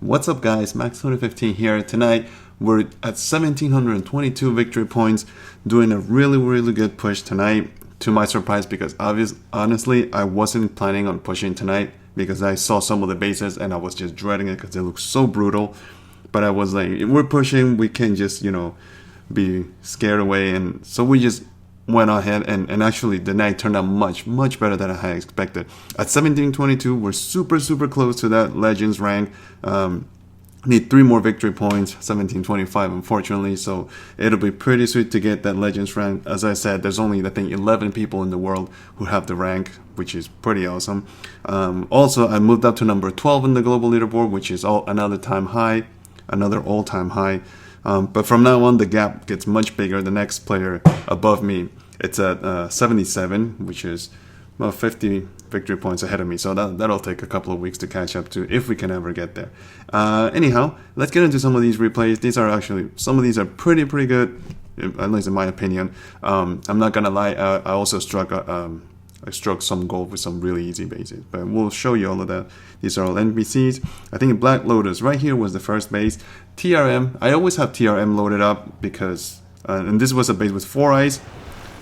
What's up guys, Max2015 here. Tonight we're at 1722 victory points, doing a really good push tonight, to my surprise, because honestly I wasn't planning on pushing tonight because I saw some of the bases and I was just dreading it because it looked so brutal. But I was like, if we're pushing, we can't just, be scared away. And so we just went ahead and actually the night turned out much better than I had expected. At 1722, we're super close to that Legends rank. Need 3 more victory points, 1725 unfortunately, so it'll be pretty sweet to get that Legends rank. As I said, there's only I think 11 people in the world who have the rank, which is pretty awesome. Also, I moved up to number 12 in the global leaderboard, which is another all-time high. But from now on, the gap gets much bigger. The next player above me, it's at 77, which is about 50 victory points ahead of me. So that'll take a couple of weeks to catch up to, if we can ever get there. Anyhow, let's get into some of these replays. Some of these are pretty good, at least in my opinion. I'm not gonna lie, I also struck some gold with some really easy bases, but we'll show you all of that. These are all NPCs. I think Black Lotus right here was the first base. TRM, I always have TRM loaded up because, and this was a base with 4 eyes,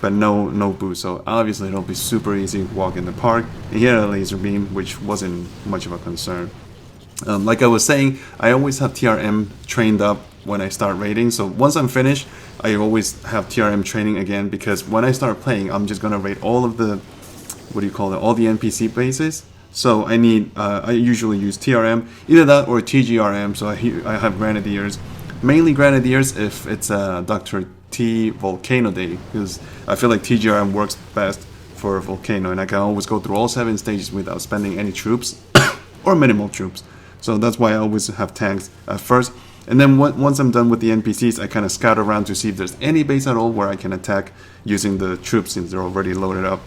but no boost, so obviously it'll be super easy to walk in the park. And here a laser beam, which wasn't much of a concern. Like I was saying, I always have TRM trained up when I start raiding, so once I'm finished, I always have TRM training again, because when I start playing, I'm just gonna raid all of the, all the NPC bases. So I usually use TRM, either that or TGRM, so I have Grenadiers. Mainly Grenadiers if it's a Dr. T Volcano day, because I feel like TGRM works best for Volcano, and I can always go through all 7 stages without spending any troops, or minimal troops. So that's why I always have tanks at first. And then once I'm done with the NPCs, I kind of scout around to see if there's any base at all where I can attack using the troops since they're already loaded up.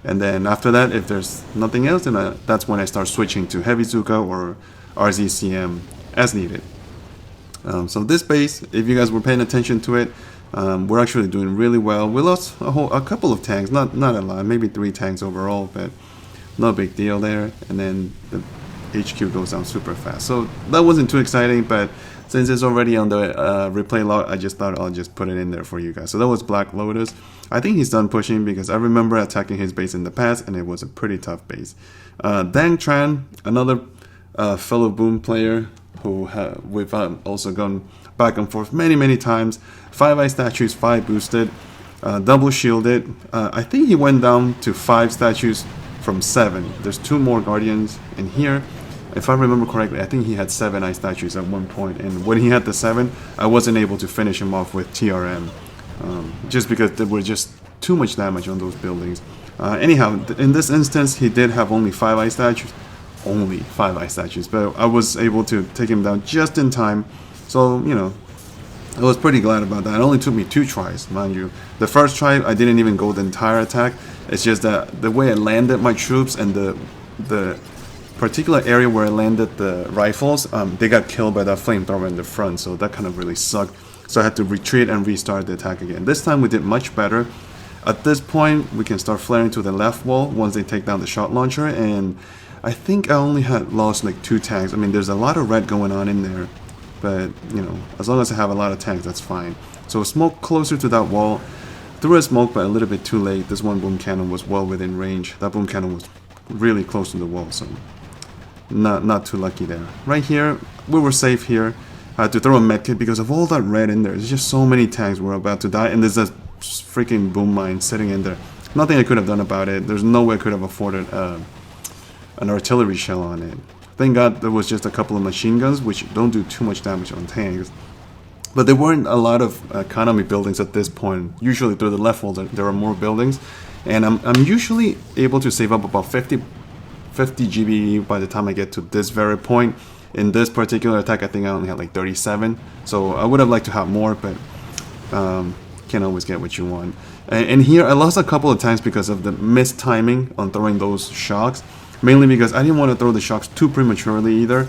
And then after that, if there's nothing else, then that's when I start switching to Heavy Zuka or RZCM as needed. So this base, if you guys were paying attention to it, we're actually doing really well. We lost a couple of tanks, not a lot, maybe 3 tanks overall, but no big deal there. And then the HQ goes down super fast. So that wasn't too exciting, but since it's already on the replay log, I just thought I'll just put it in there for you guys. So that was Black Lotus. I think he's done pushing because I remember attacking his base in the past and it was a pretty tough base. Then Tran, another fellow Boom player who we've also gone back and forth many times. 5 eye statues, 5 boosted, double shielded. I think he went down to 5 statues from 7. There's 2 more guardians in here. If I remember correctly, I think he had 7 eye statues at one point, and when he had the 7, I wasn't able to finish him off with TRM, just because there were just too much damage on those buildings. Anyhow, in this instance, he did have only 5 eye statues, but I was able to take him down just in time, so, I was pretty glad about that. It only took me 2 tries, mind you. The first try, I didn't even go the entire attack. It's just that the way I landed my troops and the particular area where I landed the rifles, they got killed by that flamethrower in the front, so that kind of really sucked. So I had to retreat and restart the attack again. This time we did much better. At this point, we can start flaring to the left wall once they take down the shot launcher, and I think I only had lost like 2 tanks. I mean, there's a lot of red going on in there, but, as long as I have a lot of tanks, that's fine. So smoke closer to that wall. Threw a smoke, but a little bit too late. This one boom cannon was well within range. That boom cannon was really close to the wall, so not too lucky there. Right here, we were safe here. I had to throw a medkit because of all that red in there. There's just so many tanks were about to die, and there's a freaking boom mine sitting in there. Nothing I could have done about it. There's no way I could have afforded an artillery shell on it. Thank God there was just a couple of machine guns, which don't do too much damage on tanks. But there weren't a lot of economy buildings at this point. Usually through the left wall there are more buildings, and I'm usually able to save up about 50 GBE by the time I get to this very point. In this particular attack, I think I only had like 37, so I would have liked to have more, but can't always get what you want. And here I lost a couple of times because of the missed timing on throwing those shocks, mainly because I didn't want to throw the shocks too prematurely either,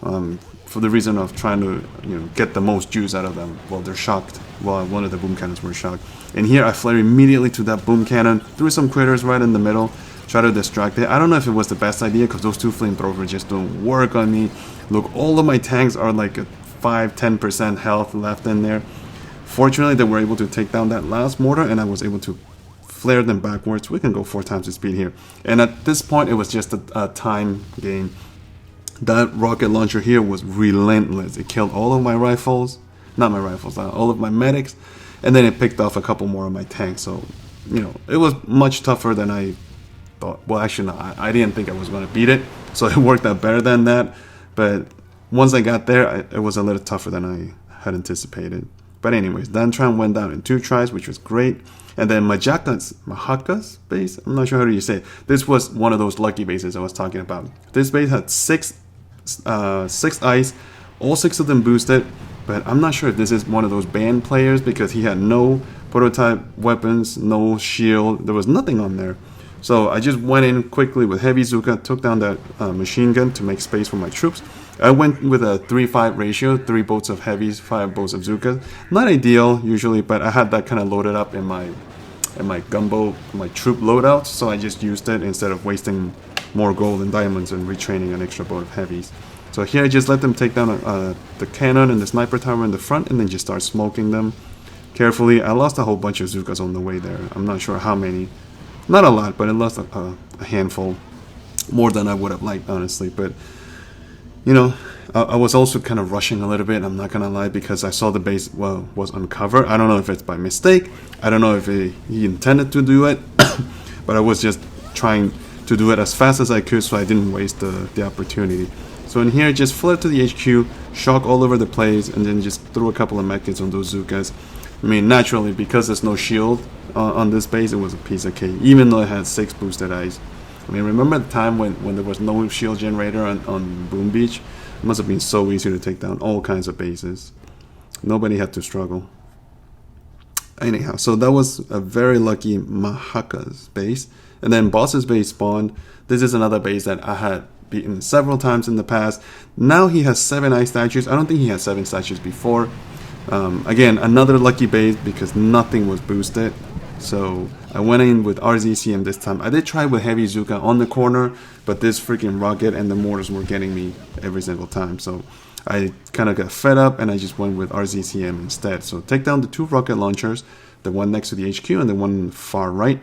for the reason of trying to get the most juice out of them while they're shocked, while one of the boom cannons were shocked. And here I flared immediately to that boom cannon, threw some critters right in the middle, try to distract it. I don't know if it was the best idea because those two flamethrowers just don't work on me. Look, all of my tanks are like a 5-10% health left in there. Fortunately, they were able to take down that last mortar, and I was able to flare them backwards. We can go 4 times the speed here. And at this point, it was just a time game. That rocket launcher here was relentless. It killed all of my rifles, not my rifles, all of my medics, and then it picked off a couple more of my tanks. So, you know, it was much tougher than I thought. Well, actually, no, I didn't think I was going to beat it, so it worked out better than that. But once I got there, it was a little tougher than I had anticipated. But anyways, then Tran went down in 2 tries, which was great. And then Mahaakal's base, I'm not sure how do you say it. This was one of those lucky bases I was talking about. This base had 6 ice, all 6 of them boosted. But I'm not sure if this is one of those banned players because he had no prototype weapons, no shield. There was nothing on there. So I just went in quickly with heavy Zuka, took down that machine gun to make space for my troops. I went with a 3-5 ratio, 3 bolts of heavies, 5 bolts of Zuka. Not ideal usually, but I had that kind of loaded up in my gumbo, my troop loadouts, so I just used it instead of wasting more gold and diamonds and retraining an extra bolt of heavies. So here I just let them take down the cannon and the sniper tower in the front and then just start smoking them carefully. I lost a whole bunch of Zukas on the way there. I'm not sure how many. Not a lot, but I lost a handful. More than I would have liked, honestly. But, you know, I was also kind of rushing a little bit, I'm not going to lie, because I saw the base was uncovered. I don't know if it's by mistake. I don't know if he intended to do it. But I was just trying to do it as fast as I could so I didn't waste the opportunity. So in here, just fled to the HQ, shock all over the place, and then just threw a couple of medkits on those Zukas. I mean, naturally, because there's no shield on this base, it was a piece of cake, even though it had 6 boosted ice. I mean, remember the time when there was no shield generator on Boom Beach? It must have been so easy to take down all kinds of bases. Nobody had to struggle. Anyhow, so that was a very lucky Mahaakal's base. And then Boss's base spawned. This is another base that I had beaten several times in the past. Now he has 7 ice statues. I don't think he had 7 statues before. Again, another lucky base because nothing was boosted. So I went in with RZCM this time. I did try with heavy Zuka on the corner, but this freaking rocket and the mortars were getting me every single time. So I kind of got fed up and I just went with RZCM instead. So take down the 2 rocket launchers, the one next to the HQ and the one far right.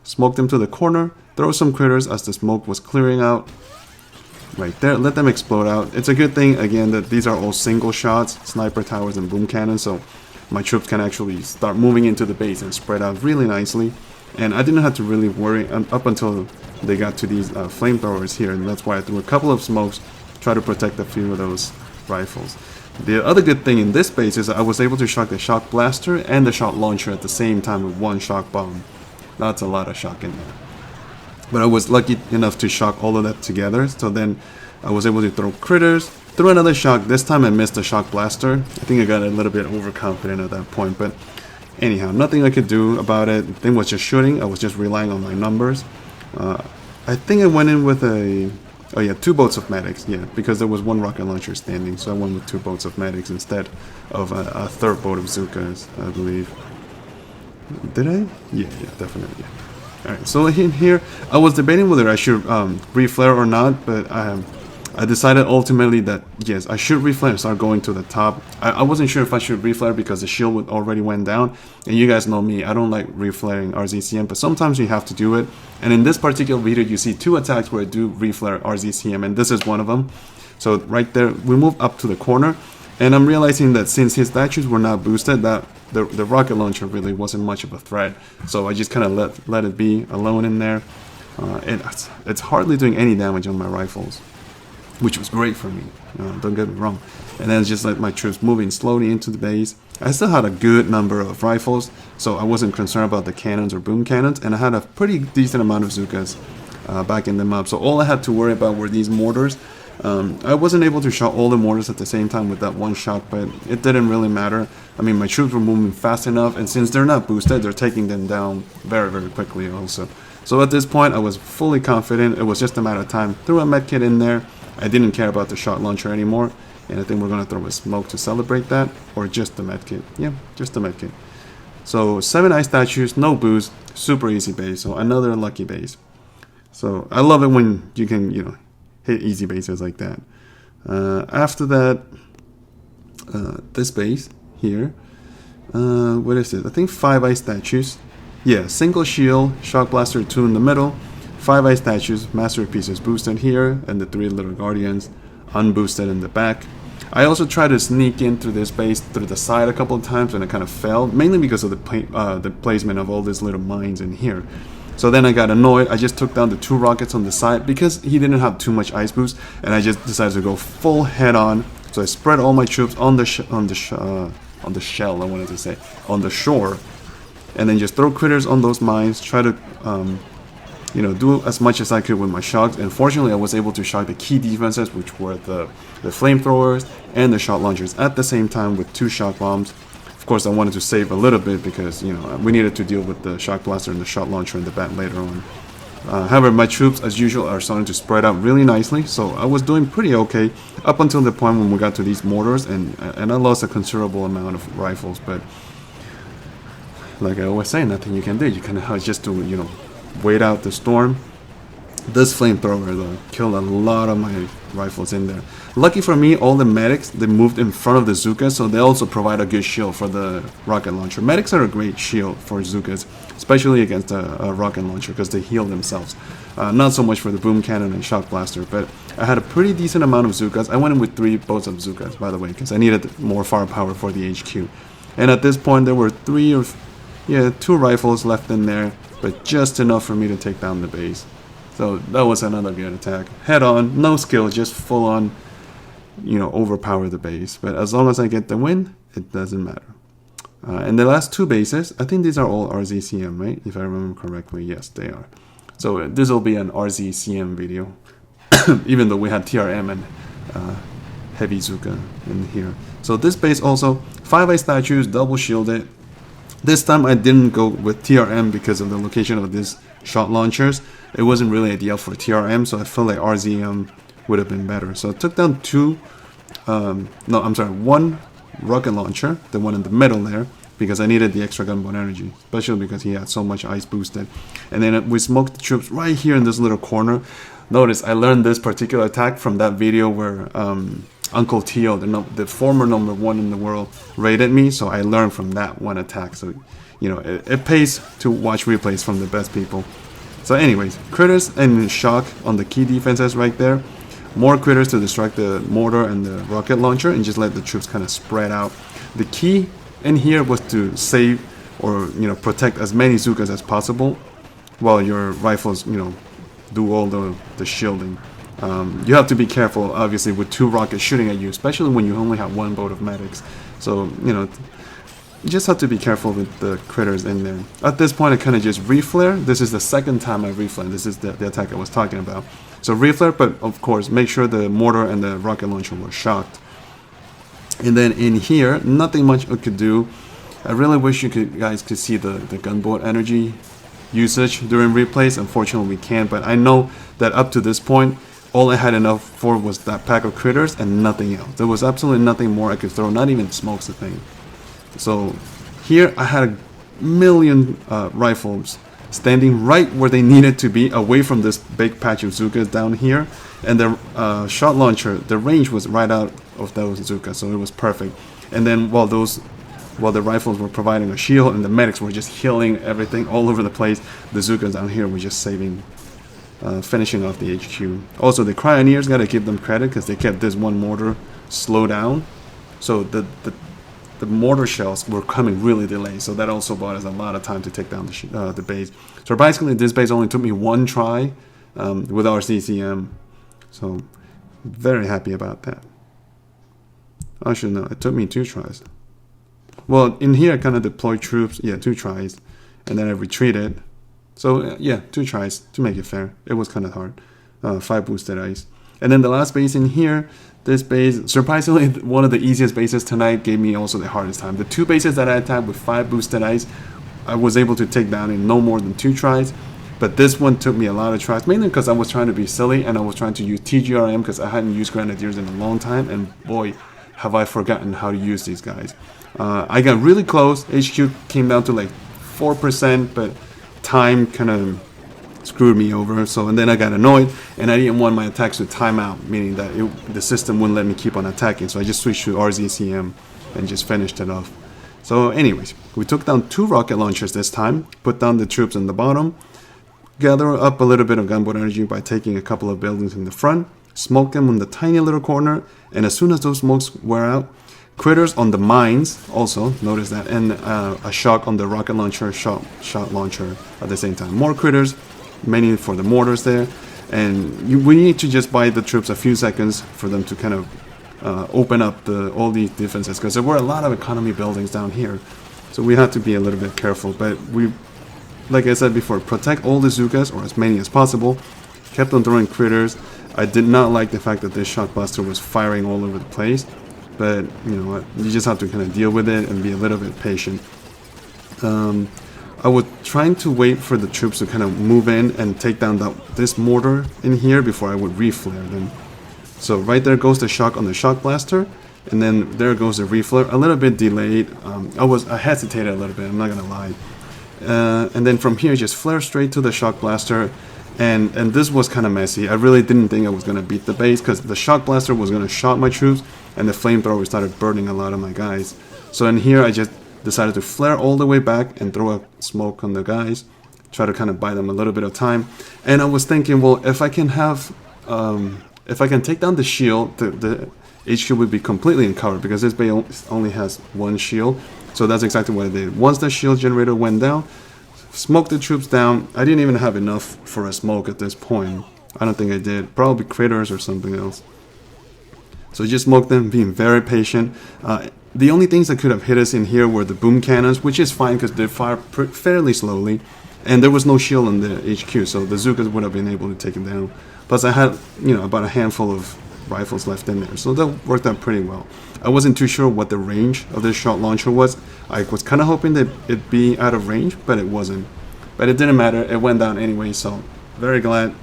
Smoke them to the corner, throw some critters as the smoke was clearing out. Right there, let them explode out. It's a good thing, again, that these are all single shots, sniper towers and boom cannons, so my troops can actually start moving into the base and spread out really nicely. And I didn't have to really worry up until they got to these flamethrowers here, and that's why I threw a couple of smokes, try to protect a few of those rifles. The other good thing in this base is that I was able to shock the shock blaster and the shock launcher at the same time with 1 shock bomb. That's a lot of shock in there. But I was lucky enough to shock all of that together, so then I was able to throw critters, threw another shock. This time I missed the shock blaster. I think I got a little bit overconfident at that point, but anyhow, nothing I could do about it. The thing was just shooting. I was just relying on my numbers. I think I went in with 2 boats of medics, yeah, because there was 1 rocket launcher standing, so I went with 2 boats of medics instead of a 3rd boat of Zukas, I believe. Did I? Yeah, definitely. Yeah. Alright, so in here, I was debating whether I should reflare or not, but I decided ultimately that yes, I should reflare and start going to the top. I wasn't sure if I should reflare because the shield already went down, and you guys know me, I don't like reflaring RZCM, but sometimes you have to do it. And in this particular video, you see 2 attacks where I do reflare RZCM, and this is one of them. So right there, we move up to the corner, and I'm realizing that since his statues were not boosted, that the rocket launcher really wasn't much of a threat. So I just kind of let it be alone in there. It's hardly doing any damage on my rifles, which was great for me. Don't get me wrong. And then just let my troops moving slowly into the base. I still had a good number of rifles, so I wasn't concerned about the cannons or boom cannons, and I had a pretty decent amount of Zukas backing them up. So all I had to worry about were these mortars. I wasn't able to shot all the mortars at the same time with that 1 shot, but it didn't really matter. I mean, my troops were moving fast enough, and since they're not boosted, they're taking them down very, very quickly also. So at this point, I was fully confident. It was just a matter of time. Threw a medkit in there. I didn't care about the shot launcher anymore, and I think we're going to throw a smoke to celebrate that, or just the medkit. Yeah, just the medkit. So 7 ice statues, no boost, super easy base, so another lucky base. So I love it when you can, hit easy bases like that. After that, this base here, what is it? I think 5 ice statues. Yeah, single shield, shock blaster 2 in the middle, 5 ice statues, masterpieces boosted here, and the 3 little guardians unboosted in the back. I also tried to sneak in through this base through the side a couple of times, and I kind of failed, mainly because of the placement of all these little mines in here. So then I got annoyed. I just took down the 2 rockets on the side because he didn't have too much ice boost, and I just decided to go full head on. So I spread all my troops on the shell. I wanted to say on the shore, and then just throw critters on those mines. Try to do as much as I could with my shocks. And fortunately, I was able to shock the key defenses, which were the flamethrowers and the shot launchers at the same time with 2 shock bombs. Of course, I wanted to save a little bit because we needed to deal with the shock blaster and the shot launcher in the back later on. However, my troops, as usual, are starting to spread out really nicely, so I was doing pretty okay up until the point when we got to these mortars, and I lost a considerable amount of rifles. But like I always say, nothing you can do. You can just to wait out the storm. This flamethrower though killed a lot of my rifles in there. Lucky for me, all the medics, they moved in front of the Zookas, so they also provide a good shield for the rocket launcher. Medics are a great shield for Zookas, especially against a rocket launcher because they heal themselves. Not so much for the boom cannon and shock blaster, but I had a pretty decent amount of Zookas. I went in with 3 boats of Zookas, by the way, because I needed more firepower for the HQ. And at this point, there were 2 rifles left in there, but just enough for me to take down the base. So that was another good attack. Head on, no skill, just full on, overpower the base. But as long as I get the win, it doesn't matter. And the last 2 bases, I think these are all RZCM, right? If I remember correctly, yes, they are. So this will be an RZCM video, even though we had TRM and heavy Zooka in here. So this base also, 5 ice statues, double shielded. This time I didn't go with TRM because of the location of these shot launchers. It wasn't really ideal for TRM, so I felt like RZM would have been better. So I took down 1 rocket launcher, the one in the middle there, because I needed the extra gunboat energy, especially because he had so much ice boosted. And then we smoked the troops right here in this little corner. Notice I learned this particular attack from that video where Uncle Teo, the former #1 in the world, raided me, so I learned from that one attack. So, it pays to watch replays from the best people. So anyways, critters and shock on the key defenses right there. More critters to distract the mortar and the rocket launcher and just let the troops kind of spread out. The key in here was to save or, protect as many Zookas as possible while your rifles, do all the shielding. You have to be careful, obviously, with 2 rockets shooting at you, especially when you only have 1 boat of medics. So, you just have to be careful with the critters in there. At this point, I kind of just reflare. This is the second time I reflare. This is the attack I was talking about. So reflare, but of course, make sure the mortar and the rocket launcher were shocked. And then in here, nothing much I could do. I really wish you guys could see the gunboat energy usage during replays. Unfortunately, we can't, but I know that up to this point, all I had enough for was that pack of critters and nothing else. There was absolutely nothing more I could throw, not even smokes a thing. So here I had a million rifles standing right where they needed to be, away from this big patch of Zookas down here. And the shot launcher, the range was right out of those Zookas, so it was perfect. And then while the rifles were providing a shield and the medics were just healing everything all over the place, the Zookas down here were just finishing off the HQ. Also, the Cryoneers, gotta give them credit because they kept this one mortar slow down. So the mortar shells were coming really delayed, so that also bought us a lot of time to take down the base. So basically, this base only took me 1 try with RZCM. So very happy about that. Actually, no, it took me 2 tries. Well, in here I kind of deployed troops. Yeah, 2 tries, and then I retreated. So yeah, 2 tries to make it fair. It was kind of hard. 5 boosted ice. And then the last base in here, this base, surprisingly, one of the easiest bases tonight, gave me also the hardest time. The 2 bases that I attacked with 5 boosted ice, I was able to take down in no more than 2 tries. But this one took me a lot of tries, mainly because I was trying to be silly and I was trying to use TGRM because I hadn't used Grenadiers in a long time. And boy, have I forgotten how to use these guys. I got really close. HQ came down to like 4%, but time kind of screwed me over. So, and then I got annoyed, and I didn't want my attacks to time out, meaning that the system wouldn't let me keep on attacking. So I just switched to RZCM and just finished it off. So anyways, we took down 2 rocket launchers this time, put down the troops in the bottom, gather up a little bit of gunboat energy by taking a couple of buildings in the front, smoke them in the tiny little corner, and as soon as those smokes wear out, critters on the mines also, notice that, and a shock on the rocket launcher, shot launcher at the same time. More critters, many for the mortars there, and we need to just buy the troops a few seconds for them to kind of open up all these defenses, because there were a lot of economy buildings down here, so we have to be a little bit careful. But we, like I said before, protect all the Zookas, or as many as possible, kept on throwing critters. I did not like the fact that this shock blaster was firing all over the place, but you know what, you just have to kind of deal with it and be a little bit patient. I was trying to wait for the troops to kind of move in and take down this mortar in here before I would reflare them. So right there goes the shock on the shock blaster, and then there goes the reflare, a little bit delayed. I hesitated a little bit, I'm not gonna lie. And then from here, just flare straight to the shock blaster, and this was kind of messy. I really didn't think I was gonna beat the base, because the shock blaster was gonna shot my troops, and the flamethrower started burning a lot of my guys. So in here, I just decided to flare all the way back and throw a smoke on the guys, try to kind of buy them a little bit of time. And I was thinking, well, if I can take down the shield, the HQ would be completely uncovered, because this base only has 1 shield. So that's exactly what I did. Once the shield generator went down, smoked the troops down. I didn't even have enough for a smoke at this point. I don't think I did. Probably critters or something else. So just smoked them, being very patient. The only things that could have hit us in here were the boom cannons, which is fine because they fire fairly slowly. And there was no shield on the HQ, so the Zookas would have been able to take them down. Plus I had, about a handful of rifles left in there, so that worked out pretty well. I wasn't too sure what the range of this shot launcher was. I was kind of hoping that it'd be out of range, but it wasn't. But it didn't matter, it went down anyway, so very glad.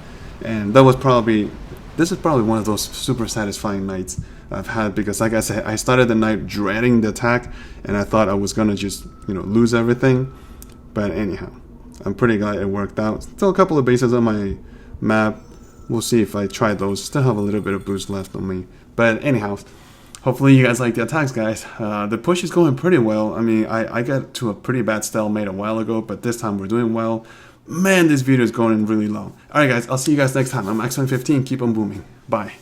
And this is probably one of those super satisfying nights I've had, because like I said, I started the night dreading the attack, and I thought I was gonna just, lose everything. But anyhow, I'm pretty glad it worked out. Still a couple of bases on my map. We'll see if I try those. Still have a little bit of boost left on me. But anyhow, hopefully you guys like the attacks, guys. The push is going pretty well. I mean, I got to a pretty bad stalemate a while ago, but this time we're doing well. Man, this video is going really long. Alright guys, I'll see you guys next time. I'm X115. Keep on booming. Bye.